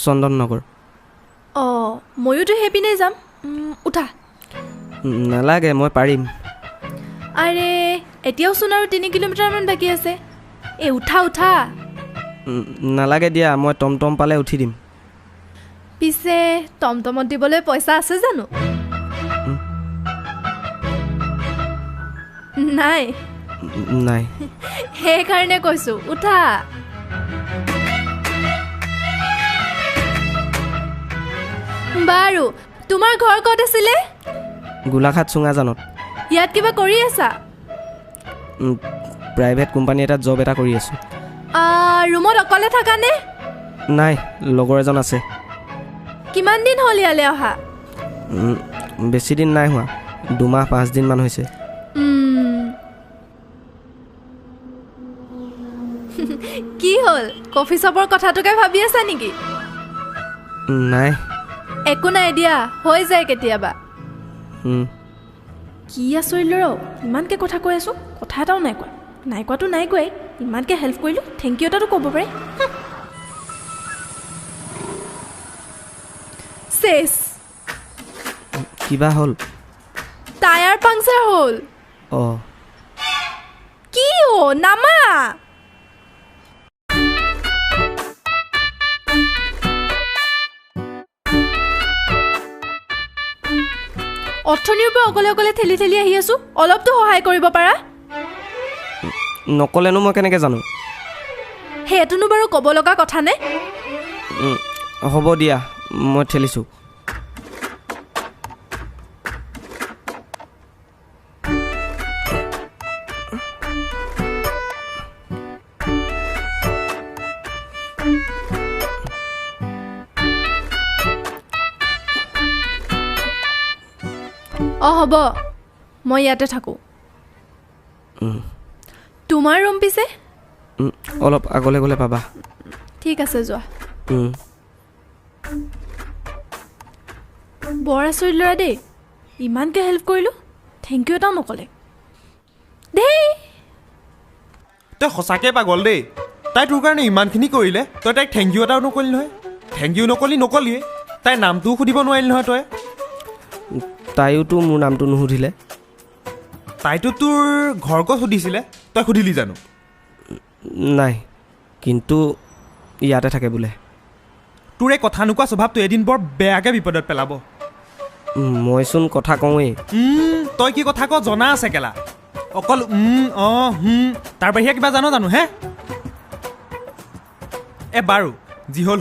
চন্দননগৰ অঁ ময়োতো সেইপিনে যাম উঠা নালাগে মই পাৰিম আৰে এতিয়াওচোন আৰু 3 কিলোমিটাৰমান বাকী আছে এই উঠা উঠা নালাগে দিয়া মই টমটম পালে উঠি দিম পিছে টমটমত দিবলৈ পইচা আছে জানো নাই নাই সেইকাৰণে কৈছোঁ উঠা বাৰু তোমাৰ ঘৰ ক'ত আছিলে গোলাঘাট চুঙাজানত ইয়াত কিবা কৰি আছা প্ৰাইভেট কোম্পানী এটাত জব এটা কৰি আছোঁ ৰুমত অকলে থাকানে নাই লগৰ এজন আছে কিমান দিন হ'ল ইয়ালৈ অহা বেছি দিন নাই হোৱা 2 মাহ 5 দিনমান হৈছে কি হ'ল কফি শ্বপৰ কথাটোকে ভাবি আছা নেকি নাই একো নাই দিয়া হৈ যায় কেতিয়াবা কি আচৰিত ল'ৰা ইমানকৈ কথা কৈ আছোঁ কথা এটাও নাই কোৱা নাই কোৱাটো নাই কোৱাই ইমানকৈ হেল্প কৰিলোঁ থেংক ইউ এটাতো ক'ব পাৰে চেছ কিবা হ'ল টায়াৰ পাংচাৰ হ'ল অঁ কি নামা অথনিৰ পৰা অকলে অকলে ঠেলি ঠেলি আহি আছোঁ অলপতো সহায় কৰিব পাৰা নকলেনো মই কেনেকৈ জানো সেইটোনো বাৰু ক'ব লগা কথা নে হ'ব দিয়া মই ঠেলিছোঁ হ'ব মই ইয়াতে থাকোঁ তোমাৰ ৰুম পিছে অলপ আগলৈ গ'লে পাবা ঠিক আছে যোৱা বৰ আচৰিত ল'ৰা দেই ইমানকৈ হেল্প কৰিলোঁ থেংক ইউ এটাও নক'লে দেই তই সঁচাকৈ পাগল দেই তাই তোৰ কাৰণে ইমানখিনি কৰিলে তই তাইক থেংক ইউ এটাও নকলি নহয় থেংক ইউ নকলিয়ে তাইৰ নামটোও সুধিব নোৱাৰিলি নহয় তই তাইওতো মোৰ নামটো নুসুধিলে তাইতো তোৰ ঘৰ ক'ত সুধিছিলে তই সুধিলি জানো নাই কিন্তু ইয়াতে থাকে বোলে তোৰ এই কথা নোকোৱা স্বভাৱটো এদিন বৰ বেয়াকৈ বিপদত পেলাব মইচোন কথা কওঁৱেই তই কি কথা কওঁ জনা আছে কেলা অকল তাৰ বাহিৰে কিবা জানো হে বাৰু যি হ'ল